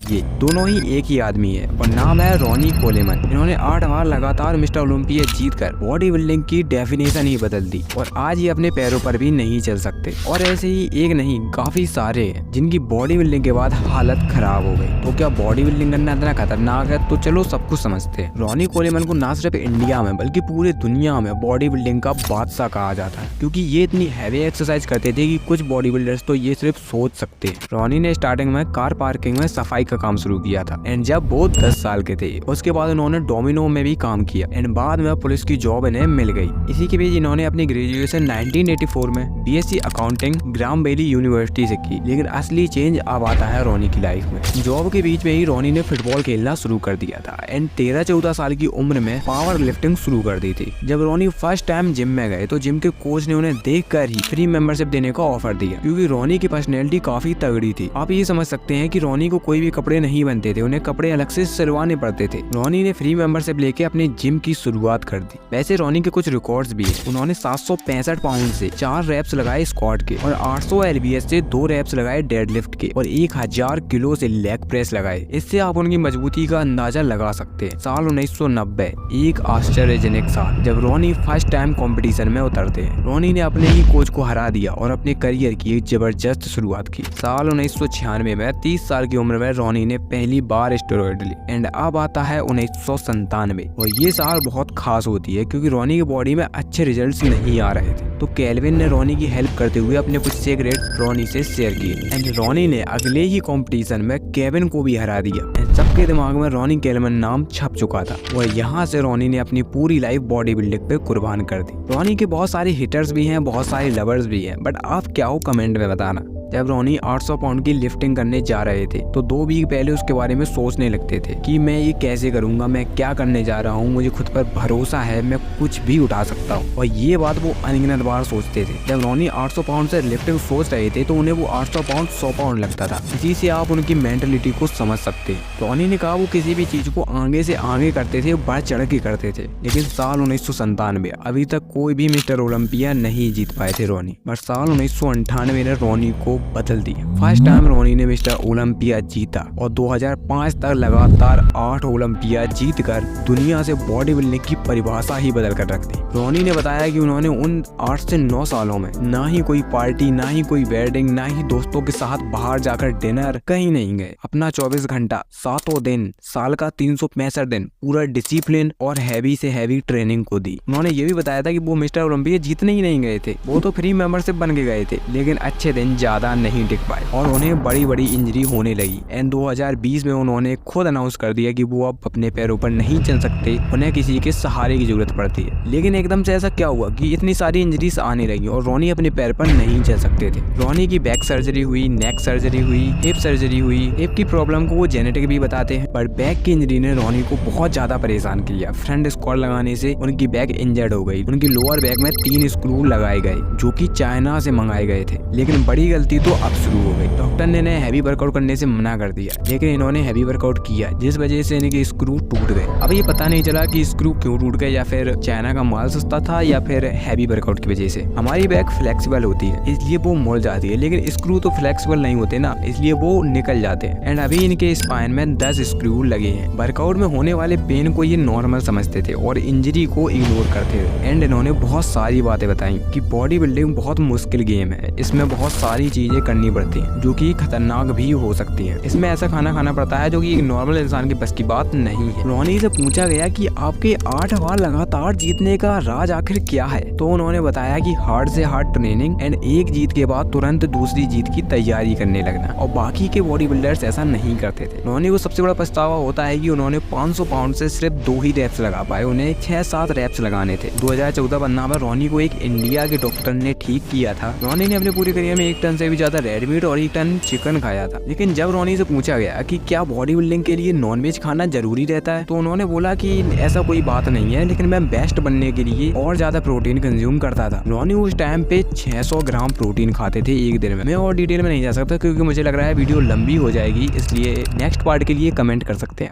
ये दोनों ही एक ही आदमी है और नाम है रॉनी कोलेमन। इन्होंने 8 बार लगातार मिस्टर ओलंपिया जीतकर बॉडी बिल्डिंग की डेफिनेशन ही बदल दी और आज ये अपने पैरों पर भी नहीं चल सकते। और ऐसे ही एक नहीं काफी सारे हैं जिनकी बॉडी बिल्डिंग के बाद हालत खराब हो गई। तो क्या बॉडी बिल्डिंग करना इतना खतरनाक है? तो चलो सब कुछ समझते हैं। रॉनी कोलेमन को ना सिर्फ इंडिया में बल्कि पूरे दुनिया में बॉडी बिल्डिंग का बादशाह कहा जाता है, क्योंकि ये इतनी हैवी एक्सरसाइज करते थे कि कुछ बॉडी बिल्डर्स तो ये सिर्फ सोच सकते हैं। रॉनी ने स्टार्टिंग में कार पार्किंग में सफाई का काम शुरू किया था एंड जब वो 10 साल के थे उसके बाद उन्होंने डोमिनो में भी काम किया एंड बाद में पुलिस की जॉब इन्हें मिल गई। इसी के बीच इन्होंने अपनी ग्रेजुएशन 1984 में बीएससी अकाउंटिंग ग्राम वैली यूनिवर्सिटी से की। लेकिन असली चेंज अब आता है रॉनी की लाइफ में। जॉब के बीच में ही रॉनी ने फुटबॉल खेलना शुरू कर दिया था एंड 13-14 साल की उम्र में पावर लिफ्टिंग शुरू कर दी थी। जब रॉनी फर्स्ट टाइम जिम में गए तो जिम के कोच ने उन्हें देखकर ही फ्री मेंबरशिप देने का ऑफर दिया, क्योंकि रॉनी की पर्सनैलिटी काफी तगड़ी थी। आप ये समझ सकते हैं कि रॉनी को कोई भी कपड़े नहीं बनते थे, उन्हें कपड़े अलग से सिलवाने पड़ते थे। रॉनी ने फ्री मेंबरशिप लेके अपने जिम की शुरुआत कर दी। वैसे रॉनी के कुछ रिकॉर्ड्स भी हैं। उन्होंने 765 पाउंड से 4 रैप्स लगाए स्क्वाट के और 800 एलबीएस से 2 रैप्स लगाए डेडलिफ्ट के और 1000 किलो से लेग प्रेस लगाए। इससे आप उनकी मजबूती का अंदाजा लगा सकते हैं। साल 1990 एक आश्चर्यजनक साल जब रॉनी फर्स्ट टाइम कंपटीशन में उतरते हैं। रॉनी ने अपने ही कोच को हरा दिया और अपने करियर की एक जबरदस्त शुरुआत की। साल 1996 में 30 साल की उम्र में रॉनी ने पहली बार स्टेरॉइड ली एंड अब आता है 1997 और ये साल बहुत खास होती है क्योंकि रॉनी की बॉडी में अच्छे रिजल्ट्स नहीं आ रहे थे। तो केल्विन ने रॉनी की हेल्प करते हुए अपने कुछ सीक्रेट रॉनी से शेयर किए एंड रॉनी ने अगले ही कंपटीशन में केविन को भी हरा दिया। सबके दिमाग में रॉनी कोलेमन नाम छप चुका था और यहाँ से रॉनी ने अपनी पूरी लाइफ बॉडी बिल्डिंग पे कुर्बान कर दी। रॉनी के बहुत सारे हिटर्स भी हैं, बहुत सारे लवर्स भी हैं, बट आप क्या हो कमेंट में बताना। जब रॉनी 800 पाउंड की लिफ्टिंग करने जा रहे थे तो 2 वीक पहले उसके बारे में सोचने लगते थे कि मैं ये कैसे करूंगा, मैं क्या करने जा रहा हूँ, मुझे खुद पर भरोसा है, मैं कुछ भी उठा सकता हूँ। और ये बात वो अनगिनत बार सोचते थे। जब रॉनी 800 पाउंड से लिफ्टिंग सोच रहे थे तो उन्हें वो 800 पाउंड 100 पाउंड लगता था। इसी से आप उनकी मेंटलिटी को समझ सकते हैं। रॉनी ने कहा वो किसी भी चीज को आगे से आगे करते थे, बढ़ चढ़ के करते थे। लेकिन साल 1997 अभी तक कोई भी मिस्टर ओलंपिया नहीं जीत पाए थे रॉनी, बट साल 1998 ने रॉनी को बदल दिया। फर्स्ट टाइम रॉनी ने मिस्टर ओलंपिया जीता और 2005 तक लगातार 8 ओलंपिया जीतकर दुनिया से बॉडी बिल्डिंग की परिभाषा ही बदल कर रख दी। रॉनी ने बताया कि उन्होंने उन 8 से 9 सालों में ना ही कोई पार्टी, ना ही कोई वेडिंग, ना ही दोस्तों के साथ बाहर जाकर डिनर, कहीं नहीं गए। अपना 24 घंटा 7 दिन, साल का 365 दिन पूरा डिसिप्लिन और हैवी से हैवी ट्रेनिंग को दी। उन्होंने ये भी बताया था कि वो मिस्टर ओलंपिया जीतने ही नहीं गए थे, वो तो फ्री मेंबरशिप बन के गए थे, लेकिन अच्छे दिन ज्यादा नहीं टिक पाए और उन्हें बड़ी बड़ी इंजरी होने लगी। एंड 2020 में उन्होंने खुद अनाउंस कर दिया कि वो अब अपने पैरों पर नहीं चल सकते, उन्हें किसी के सहारे की जरूरत पड़ती है। लेकिन एकदम से ऐसा क्या हुआ कि इतनी सारी इंजरीज आने लगी और रॉनी अपने पैर पर नहीं चल सकते थे। रॉनी की बैक सर्जरी हुई, नेक सर्जरी हुई, हिप सर्जरी हुई। हिप की प्रॉब्लम को वो जेनेटिक भी बताते हैं, पर बैक की इंजरी ने रॉनी को बहुत ज्यादा परेशान किया। फ्रंट स्क्वाट लगाने से उनकी बैक इंजर्ड हो गई। उनकी लोअर बैक में 3 स्क्रू लगाए गए जो कि चाइना से मंगाए गए थे। लेकिन बड़ी गलती तो अब शुरू हो गई। डॉक्टर ने इन्हें हैवी वर्कआउट करने से मना कर दिया, लेकिन इन्होंने हैवी वर्कआउट किया जिस वजह से इनके स्क्रू टूट गए। अब ये पता नहीं चला कि स्क्रू क्यों टूट गए, या फिर चाइना का माल सस्ता था या फिर हैवी वर्कआउट की वजह से। हमारी बैक फ्लेक्सिबल होती है इसलिए वो मुड़ जाती है, लेकिन स्क्रू तो फ्लेक्सिबल नहीं होते ना, इसलिए वो निकल जाते हैं। एंड अभी इनके स्पाइन में 10 स्क्रू लगे हैं। वर्कआउट में होने वाले पेन को ये नॉर्मल समझते थे और इंजरी को इग्नोर करते थे। एंड इन्होंने बहुत सारी बातें बताई कि बॉडी बिल्डिंग बहुत मुश्किल गेम है, इसमें बहुत सारी चीजें करनी पड़ती हैं जो कि खतरनाक भी हो सकती हैं। इसमें ऐसा खाना खाना पड़ता है जो कि एक नॉर्मल इंसान के बस की बात नहीं है। रॉनी से पूछा गया कि आपके 8 बार लगातार जीतने का राज आखिर क्या है, तो उन्होंने बताया कि हार्ड से हार्ड ट्रेनिंग एंड एक जीत के बाद तुरंत दूसरी जीत की तैयारी करने लगना, और बाकी के बॉडी बिल्डर्स ऐसा नहीं करते थे। रॉनी को सबसे बड़ा पछतावा होता है कि उन्होंने 500 पाउंड से सिर्फ 2 ही रैप्स लगा पाए, उन्हें 6-7 रैप्स लगाने थे। 2014 में रॉनी को एक इंडिया के डॉक्टर ने ठीक किया था। रॉनी ने अपने पूरी करियर में 1 टन से भी ज्यादा रेड मीट और 1 टन चिकन खाया था। लेकिन जब रॉनी से पूछा गया कि क्या बॉडी बिल्डिंग के लिए नॉनवेज खाना जरूरी रहता है, तो उन्होंने बोला कि ऐसा कोई बात नहीं है, लेकिन मैं बेस्ट बनने के लिए और ज्यादा प्रोटीन कंज्यूम करता था। रॉनी उस टाइम पे 600 ग्राम प्रोटीन खाते थे एक दिन में। मैं और डिटेल में नहीं जा सकता क्योंकि मुझे लग रहा है वीडियो लंबी हो जाएगी, इसलिए नेक्स्ट पार्ट के लिए कमेंट कर सकते हैं।